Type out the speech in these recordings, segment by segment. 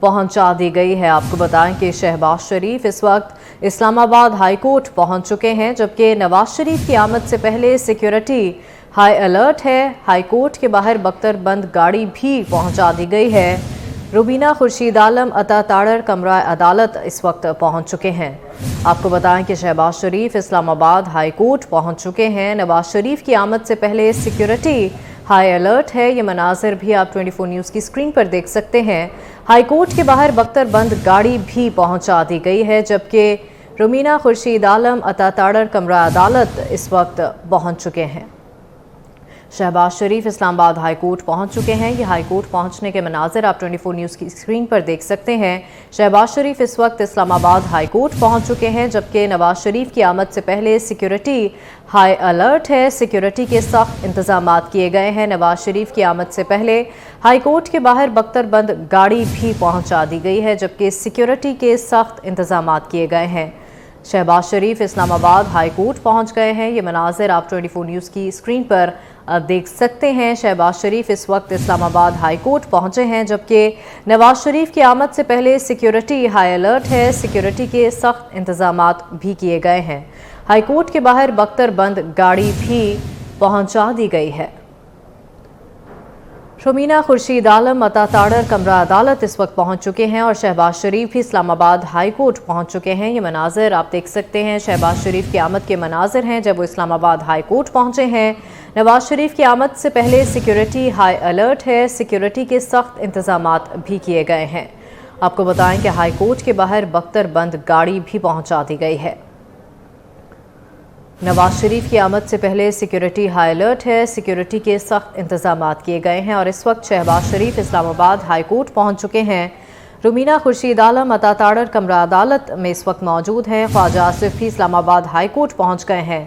पहुंचा दी गई है। आपको बताएं कि शहबाज शरीफ इस वक्त इस्लामाबाद हाई कोर्ट पहुंच चुके हैं, जबकि नवाज शरीफ की आमद से पहले सिक्योरिटी हाई अलर्ट है। हाई कोर्ट के बाहर बख्तरबंद गाड़ी भी पहुंचा दी गई है। रुबीना खुर्शीद आलम अता ताड़र कमरा अदालत इस वक्त पहुंच चुके हैं। आपको बताएं कि शहबाज शरीफ इस्लामाबाद हाई कोर्ट पहुंच चुके हैं। नवाज शरीफ की आमद से पहले सिक्योरिटी हाई अलर्ट है। ये मनाजिर भी आप 24 न्यूज़ की स्क्रीन पर देख सकते हैं। हाई कोर्ट के बाहर बख्तरबंद गाड़ी भी पहुंचा दी गई है, जबकि रुबीना खुर्शीद आलम अता ताड़र कमरा अदालत इस वक्त पहुंच चुके हैं। शहबाज शरीफ इस्लामाबाद हाई कोर्ट पहुंच चुके हैं। ये हाई कोर्ट पहुंचने के मनाजिर आप 24 न्यूज़ की स्क्रीन पर देख सकते हैं। शहबाज शरीफ इस वक्त इस्लामाबाद हाई कोर्ट पहुंच चुके हैं, जबकि नवाज शरीफ की आमद से पहले सिक्योरिटी हाई अलर्ट है। सिक्योरिटी के सख्त इंतजामात किए गए हैं। नवाज शरीफ की आमद से पहले हाई कोर्ट के बाहर बख्तरबंद गाड़ी भी पहुंचा दी गई है, जबकि सिक्योरिटी के सख्त इंतजामात किए गए हैं। शहबाज शरीफ इस्लामाबाद हाई कोर्ट पहुंच गए हैं। ये मनाजिर आप 24 न्यूज़ की स्क्रीन पर देख सकते हैं। शहबाज शरीफ इस वक्त इस्लामाबाद हाई कोर्ट पहुंचे हैं, जबकि नवाज शरीफ की आमद से पहले सिक्योरिटी हाई अलर्ट है। सिक्योरिटी के सख्त इंतजामात भी किए गए हैं। हाई कोर्ट के बाहर बख्तरबंद गाड़ी भी पहुंचा दी गई है। रुबीना खुर्शीद आलम अता ताड़र कमरा अदालत इस वक्त पहुंच चुके हैं और शहबाज शरीफ भी इस्लामाबाद हाई कोर्ट पहुंच चुके हैं। ये मनाजिर आप देख सकते हैं। शहबाज शरीफ की आमद के मनाजिर हैं जब वो इस्लामाबाद हाई कोर्ट पहुंचे हैं। नवाज शरीफ की आमद से पहले सिक्योरिटी हाई अलर्ट है। सिक्योरिटी के सख्त इंतजामात भी किए गए हैं। आपको बताएं कि हाई कोर्ट के बाहर बख्तरबंद गाड़ी भी पहुंचा दी गई है। नवाज शरीफ की आमद से पहले सिक्योरिटी हाई अलर्ट है। सिक्योरिटी के सख्त इंतजामात किए गए हैं और इस वक्त शहबाज शरीफ इस्लामाबाद हाई कोर्ट पहुंच चुके हैं। रुबीना खुर्शीद आलम अता ताड़र कमरा अदालत में इस वक्त मौजूद हैं। ख्वाजा आसिफ भी इस्लामाबाद हाई कोर्ट पहुंच गए हैं।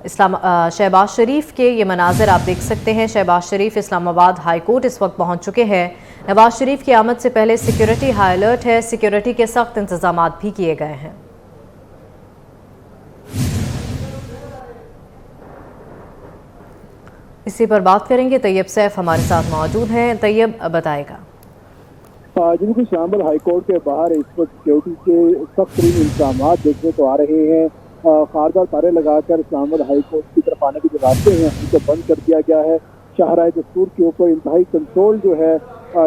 शहबाज शरीफ के ये मनाजिर आप देख सकते हैं। शहबाज शरीफ इस्लामाबाद हाई कोर्ट इस वक्त पहुंच चुके हैं। नवाज शरीफ की आमद से पहले सिक्योरिटी हाई अलर्ट है। सिक्योरिटी के सख्त इंतजामात भी किए गए हैं। इसी पर बात करेंगे। तैयब सैफ हमारे साथ मौजूद हैं। तैयब बताएगा। जी बिल्कुल, इस्लामाबाद हाई कोर्ट के बाहर इस वक्त सिक्योरिटी के सख्त तरीन इंतजाम देखने को आ रहे हैं। खारदार तारे लगाकर इस्लामाबाद हाई कोर्ट की तरफ आने के जो रास्ते हैं उनको बंद कर दिया गया है। शाहराह दस्तूर के ऊपर इंतहाई कंट्रोल जो है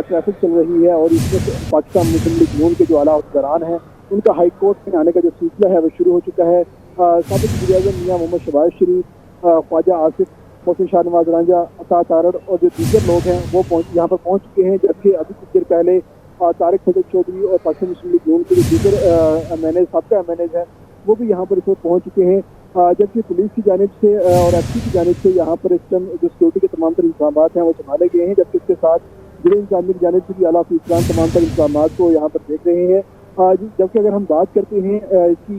ट्रैफिक चल रही है और इसमें पाकिस्तान मुस्लिम लीग नून के जो आला हुक्मरान हैं उनका हाई कोर्ट में आने का जो सिलसिला है वो शुरू हो चुका है। साबिक वज़ीर-ए-आज़म मियां मोहम्मद शहबाज शरीफ, ख्वाजा आसिफ, मोहसिन शाहनवाज रांझा, अता ताड़र और जो दीगर लोग हैं वो यहाँ पर पहुँच चुके हैं। जबकि अभी कुछ देर पहले तारिक फजल चौधरी और पाकिस्तान मुस्लिम लीग नून के जो दीगर एमएनए साबका एमएनए हैं वो भी यहाँ पर इस वक्त पहुँच चुके हैं। जबकि पुलिस की जानिब से और एसपी की जानिब से यहाँ पर इस टाइम जो सिक्योरिटी के तमाम तर इंतजाम हैं वो संभाले गए हैं। जबकि इसके साथ जिले इंतजामिया की जानिब से भी आला अफसरान तमाम तर इंतजाम को यहाँ पर देख रहे हैं। जबकि अगर हम बात करते हैं इसकी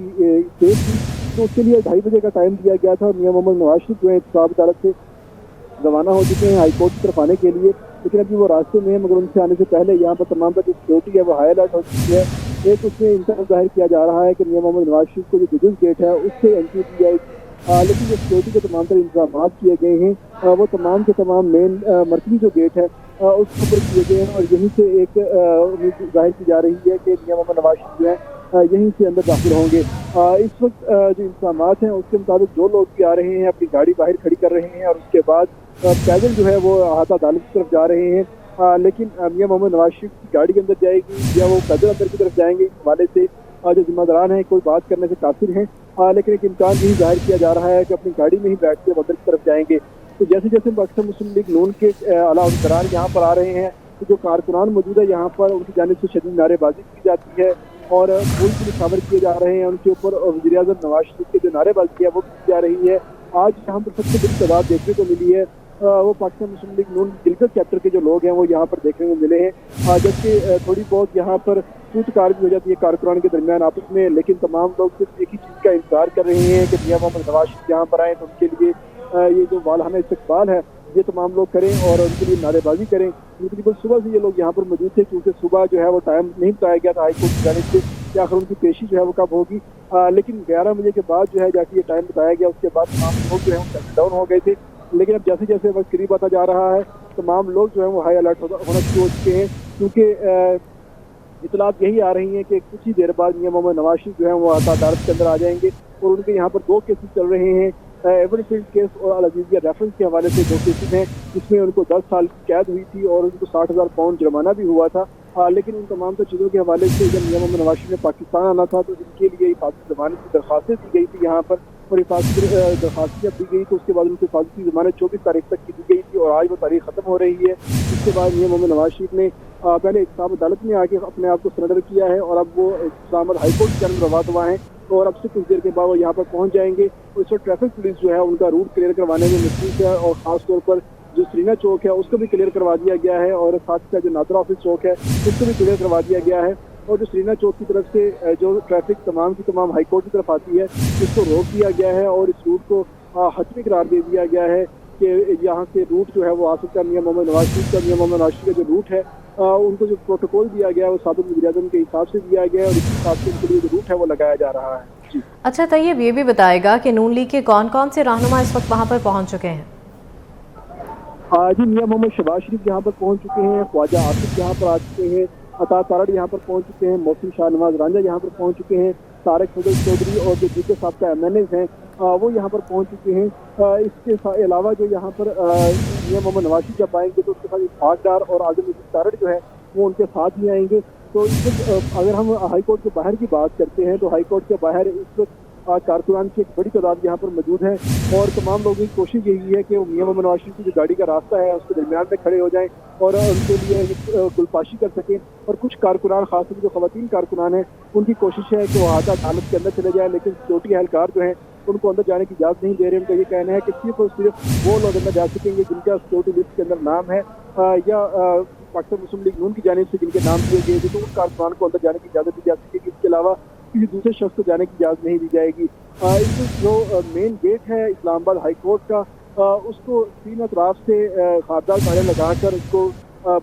केस की तो उसके लिए 2:30 बजे का टाइम दिया गया था और मियां मोहम्मद नवाज शरीफ जो है इंतजाम अदालत से रवाना हो चुके हैं हाई कोर्ट की तरफ आने के लिए। लेकिन अभी वो रास्ते में है, मगर उनसे आने से पहले यहाँ पर तमाम तर जो सिक्योरिटी है वो हाई अलर्ट हो चुकी है। एक उसमें इंतजार जाहिर किया जा रहा है कि मियां मोहम्मद नवाज शरीफ को जो जजेस गेट है उससे एंट्री दी जाएगी। लेकिन जो सिक्योरिटी के तमाम तर इंतजाम किए गए हैं वो तमाम के तमाम मेन मरकजी जो गेट है उसके ऊपर किए गए हैं और यहीं से एक उम्मीद जाहिर की जा रही है कि मियां मोहम्मद नवाज शरीफ जो है यहीं से अंदर दाखिल होंगे। इस वक्त जो इंतजाम हैं उसके मुताबिक जो लोग भी आ रहे हैं अपनी गाड़ी बाहर खड़ी कर रहे हैं और उसके बाद पैदल जो है वो अहाता अदालत की तरफ जा रहे हैं। लेकिन मियां मोहम्मद नवाज शरीफ की गाड़ी के अंदर जाएगी या वो पैदल अंदर की तरफ जाएंगे, इस हवाले से जो जिम्मेदारान हैं कोई बात करने से काफिर हैं। लेकिन एक इम्कान यही जाहिर किया जा रहा है कि अपनी गाड़ी में ही बैठ के अंदर की तरफ जाएंगे। तो जैसे जैसे पाकिस्तान मुस्लिम लीग नून के आला हुक्मरान यहाँ पर आ रहे हैं तो जो कारकुनान मौजूद है यहाँ पर उनकी जानिब से शदीद नारेबाजी की जाती है और फूल की निशावर किए जा रहे हैं उनके ऊपर। और वज़ीर-ए-आज़म नवाज शरीफ की जो नारेबाजी है वो की जा रही है। आज यहाँ पर सबसे बड़ी तादाद देखने को मिली है वो पाकिस्तान मुस्लिम लीग नून गिलगित चैप्टर के जो लोग हैं वो यहाँ पर देखने को मिले हैं। जबकि थोड़ी बहुत यहाँ पर सूचकार भी हो जाती है कारकुनान के दरमियान आपस में, लेकिन तमाम लोग सिर्फ एक ही चीज़ का इंतजार कर रहे हैं कि मियां मोहम्मद नवाज शरीफ यहाँ पर आए तो उनके लिए ये जो वालहाना इस्तकबाल है ये तमाम लोग करें और उनके लिए नारेबाजी करें। तकरीबन सुबह से ये लोग यहाँ पर मौजूद थे क्योंकि सुबह जो है वो टाइम नहीं बताया गया था हाईकोर्ट की जानिब से कि आखिर उनकी पेशी जो है वो कब होगी। लेकिन 11 बजे के बाद जो है जाके ये टाइम बताया गया, उसके बाद तमाम लोग जो है वो सेटल डाउन हो गए थे। लेकिन अब जैसे जैसे वक्त करीब आता जा रहा है तमाम लोग जो है वो हाई अलर्ट होना शुरू हो चुके हैं क्योंकि इतलात यही आ रही हैं कि कुछ ही देर बाद मियां मोहम्मद नवाज शरीफ जो है वो अदालत के अंदर आ जाएंगे और उनके यहाँ पर 2 केसेस चल रहे हैं। एवरफील्ड केस और अल अजीजिया रेफरेंस के हवाले से 2 केसेस हैं जिसमें उनको 10 साल की कैद हुई थी और उनको 60,000 पाउंड जुर्माना भी हुआ था। लेकिन उन तमाम चीज़ों के हवाले से जब मियां मोहम्मद नवाज शरीफ ने पाकिस्तान आना था तो इनके लिए हिफाजती ज़मानत की दरख्वास्तें दी गई थी यहाँ पर, और हिफाजती दरख्वास्त जब दी गई तो उसके बाद उनको हिफाजती ज़मानत 24 तारीख तक की दी गई थी और आज वो तारीख ख़त्म हो रही है। इसके बाद मियां मोहम्मद नवाज शरीफ ने पहले इस्लाम अदालत में आके अपने आप को सरेंडर किया है और अब वो इस्लामाबाद हाई कोर्ट के अंदर रवात हुआ है और अब से कुछ देर के बाद वो यहाँ पर पहुँच जाएंगे। तो इस वक्त ट्रैफिक पुलिस जो है उनका रूट क्लियर करवाने में मसरूफ है और ख़ास तौर पर जो श्रीना चौक है उसको भी क्लियर करवा दिया गया है और साथ ही साथ जो नादरा ऑफिस चौक है उसको भी क्लियर करवा दिया गया है। और जो श्रीना चौक की तरफ से जो ट्रैफिक तमाम की तमाम हाई कोर्ट की तरफ आती है उसको रोक दिया गया है और इस रूट को हतमी करार दे दिया गया है कि यहाँ से रूट जो है वो आ सकता है मियां मोहम्मद नवाज शरीफ का। मियां मोहम्मद नवाज शरीफ का जो रूट है उनको जो प्रोटोकॉल दिया गया है वो साबिक वज़ीर-ए-आज़म के हिसाब से दिया गया है और इस हिसाब से उनके लिए जो रूट है वो लगाया जा रहा है। जी अच्छा तैयब, ये भी बताएगा कि नून लीग के कौन कौन से रहनुमा इस वक्त वहाँ पर पहुँच चुके हैं? जी मियां मोहम्मद शहबाज शरीफ यहाँ पर पहुँच चुके हैं, ख्वाजा आसिफ यहाँ पर आ चुके हैं, अता तारड़ यहाँ पर पहुँच चुके हैं, मोहसिन शाह नवाज रांझा यहाँ पर पहुँच चुके हैं, तारक फजल चौधरी और जो जीके साहब का MNAs हैं वो यहाँ पर पहुँच चुके हैं। इसके अलावा जो यहाँ पर मियां मोहम्मद नवाज शरीफ जब आएंगे तो उसके साथ इसहाक डार और आज़म तारड़ जो है वो उनके साथ ही आएंगे। तो इस वक्त अगर हम हाई कोर्ट के बाहर की बात करते हैं तो हाई कोर्ट के बाहर इस वक्त कारकुनान की एक बड़ी तादाद यहाँ पर मौजूद है और तमाम लोगों की कोशिश यही है कि वो मियां मोहम्मद नवाज शरीफ की जो गाड़ी का रास्ता है उसके दरमियान में खड़े हो जाएं और उनके लिए गुलपाशी कर सकें। और कुछ कारकुनान खासतौर जो खवातीन कारकुनान हैं उनकी कोशिश है कि वो आधा अदालत के अंदर चले जाए, लेकिन सिक्योरिटी एहलकार जो हैं उनको अंदर जाने की इजाज़त नहीं दे रहे। उनका ये कहना है कि सिर्फ और सिर्फ वो लोग अंदर जा सकेंगे जिनका सिक्योरिटी लिस्ट के अंदर नाम है या पाकिस्तान मुस्लिम लीग नून की जानिब से जिनके नाम दिए गए थे तो उन कारकुनान को अंदर जाने की इजाज़त दी जा सकेगी। इसके अलावा किसी दूसरे शख्स को जाने की इजाज़त नहीं दी जाएगी। इसमें जो मेन गेट है इस्लामाबाद हाई कोर्ट का उसको 3 अतराफ से खारदार तारे लगाकर उसको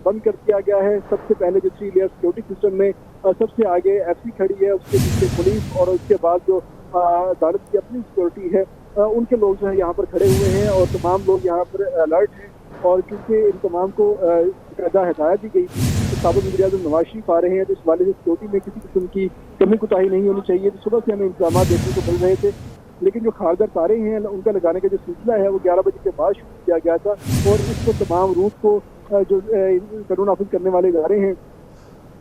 बंद कर दिया गया है। सबसे पहले जो 3 लेयर सिक्योरिटी सिस्टम में सबसे आगे FC खड़ी है, उसके पीछे पुलिस और उसके बाद जो अदालत की अपनी सिक्योरिटी है उनके लोग जो है यहाँ पर खड़े हुए हैं और तमाम लोग यहाँ पर अलर्ट हैं। और क्योंकि इन तमाम को हिदायत दी गई थी तो साबिक वज़ीर-ए-आज़म नवाज शरीफ आ रहे हैं तो इस वाले से सिक्योरिटी में किसी किस्म की कमी कोताही नहीं होनी चाहिए। तो सुबह से हमें इंतजाम देखने को मिल रहे थे, लेकिन जो खारदार तारे हैं उनका लगाने का जो सिलसिला है वो 11 बजे के बाद शुरू किया गया था और इसको तमाम रूट को जो कानून नाफिज करने वाले इदारे हैं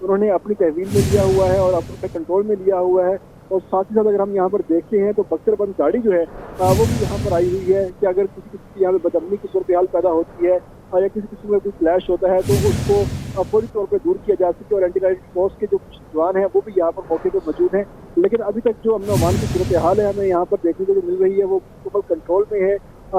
उन्होंने अपनी तहवील में लिया हुआ है और अपने कंट्रोल में लिया हुआ है। और साथ ही साथ अगर हम यहाँ पर देखते हैं तो बख्तरबंद गाड़ी जो है वो भी यहाँ पर आई हुई है कि अगर किसी की यहाँ पर बदअमनी की सूरत हाल पैदा होती है या किसी किस्म का कोई क्लैश होता है तो उसको फौरी तौर पर दूर किया जा सके। और एंटी नारकोटिक्स फोर्स के जो कुछ जवान हैं वो भी यहाँ पर मौके पर मौजूद हैं, लेकिन अभी तक जो अमन अमान की सूरत हाल है हमें यहाँ पर देखने को जो मिल रही है वो मुकम्मल कंट्रोल में है।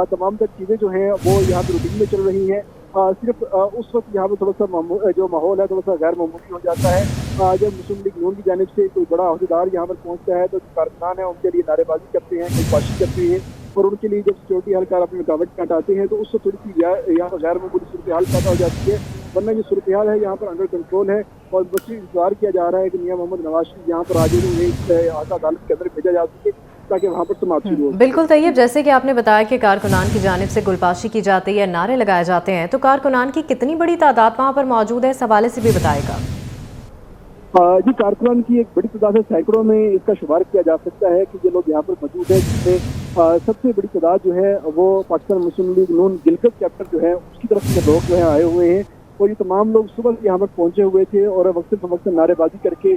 तमाम तक चीज़ें जो हैं वो यहाँ पर रूटीन में चल रही हैं। सिर्फ उस वक्त यहाँ पर थोड़ा सा जो माहौल है थोड़ा सा गैर मामूली हो जाता है जब मुस्लिम लीग नून की जानिब से कोई बड़ा अहदेदार यहाँ पर पहुँचता है तो कारकुनान है उनके लिए नारेबाजी करते हैं, गुलपाशी करते हैं और उनके लिए जब सिक्योरिटी एहलकार अपनी रुकावट हटाते हैं तो उससे थोड़ी सी यहाँ पर गैर मामूली सूरत हाल पैदा हो जाती है। वरना ये सूरत हाल है यहाँ पर अंडर कंट्रोल है और बस इंतजार किया जा रहा है कि मियां मोहम्मद नवाज शरीफ यहाँ पर आज उन्हें अदालत के अंदर भेजा जा सके ताकि वहाँ पर समाप्त शुरू हो। बिल्कुल तैयब, जैसे कि आपने बताया कि कारकुनान की जानिब से गुलपाशी की जाती है, नारे लगाए जाते हैं, तो कारकुनान की कितनी बड़ी तादाद वहाँ पर मौजूद है, इस हवाले से भी बताएगा। जी कारकुनान की एक बड़ी तादाद है, सैकड़ों में इसका शुमार किया जा सकता है कि ये लोग यहाँ पर मौजूद है, जिसमें सबसे बड़ी तादाद जो है वो पाकिस्तान मुस्लिम लीग नून गिलगित चैप्टर जो है उसकी तरफ से लोग जो है आए हुए हैं और ये तमाम लोग सुबह से यहाँ पर पहुँचे हुए थे और वक्त नारेबाजी करके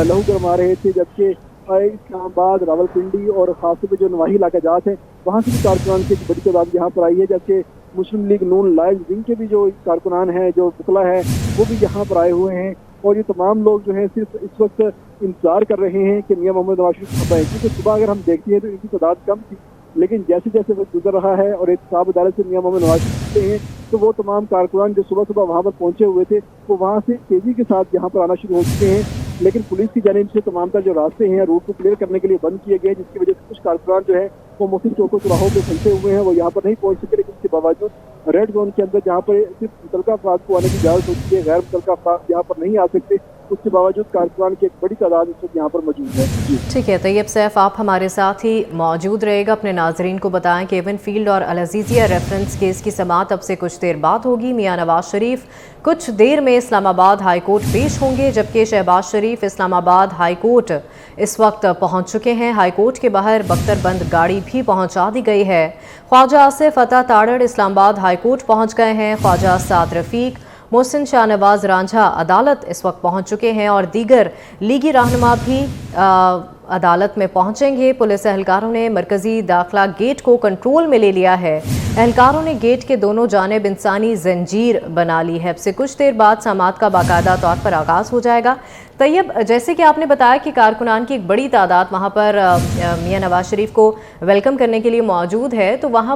लहू गरमा रहे थे। जबकि इस्लामाबाद, रावलपिंडी और खासतौर पर जो नवाही इलाका जात है वहाँ से भी कारकुनान की बड़ी तादाद यहाँ पर आई है। जबकि मुस्लिम लीग नून लाइव विंग के भी जो कारकुनान हैं, जो पुतला है, वो भी यहाँ पर आए हुए हैं और ये तमाम लोग जो हैं सिर्फ इस वक्त इंतजार कर रहे हैं कि मियां मोहम्मद नवाज शरीफ कब आए। क्योंकि सुबह अगर हम देखते हैं तो इनकी तादाद कम थी, लेकिन जैसे जैसे वक्त गुजर रहा है और एहतसाब अदालत से मियां मोहम्मद नवाज शरीफ हैं तो वो तमाम कारकुनान जो सुबह सुबह वहाँ पर पहुँचे हुए थे वो वहाँ से तेज़ी के साथ यहाँ पर आना शुरू हो चुके हैं। लेकिन पुलिस की जानिब से तमाम तर जो रास्ते हैं रूट को क्लियर करने के लिए बंद किए गए, जिसकी वजह से कुछ कारकुनान जो है वो मुख्तलिफ चौकों चौराहों पर फंसे हुए हैं, वो यहाँ पर नहीं पहुँच सके। लेकिन इसके बावजूद रेड जोन के अंदर जहाँ पर सिर्फ मुतलका अफराद को आने की इजाज़त होती है, गैर मुतलका अफराद यहाँ पर नहीं आ सकते। उसके बावजूद कारकुनान की एक बड़ी तादाद इस वक्त यहाँ पर मौजूद है। जी ठीक है, तैयब सैफ आप हमारे साथ ही मौजूद रहेगा। अपने नाजरीन को बताएं कि एवन फील्ड और अल अज़ीज़िया रेफरेंस केस की समाअत अब से कुछ देर बाद होगी। मियां नवाज शरीफ कुछ देर में इस्लामाबाद हाई कोर्ट पेश होंगे, जबकि शहबाज शरीफ इस्लामाबाद हाई कोर्ट इस वक्त पहुंच चुके हैं। हाई कोर्ट के बाहर बख्तरबंद गाड़ी भी पहुंचा दी गई है। ख्वाजा आसिफ अता ताड़ड़ इस्लामाबाद हाई कोर्ट पहुंच गए हैं। ख्वाजा साद रफ़ीक, मोहसिन शाहनवाज रांझा अदालत इस वक्त पहुंच चुके हैं और दीगर लीगी रहनुमा भी अदालत में पहुंचेंगे। पुलिस एहलकारों ने मरकजी दाखिला गेट को कंट्रोल में ले लिया है। एहलकारों ने गेट के दोनों जानिब इंसानी जंजीर बना ली है। अब से कुछ देर बाद समाअत का बाकायदा तौर पर आगाज़ हो जाएगा। तैयब, जैसे कि आपने बताया कि कारकुनान की एक बड़ी तादाद वहाँ पर मियां नवाज शरीफ को वेलकम करने के लिए मौजूद है, तो वहाँ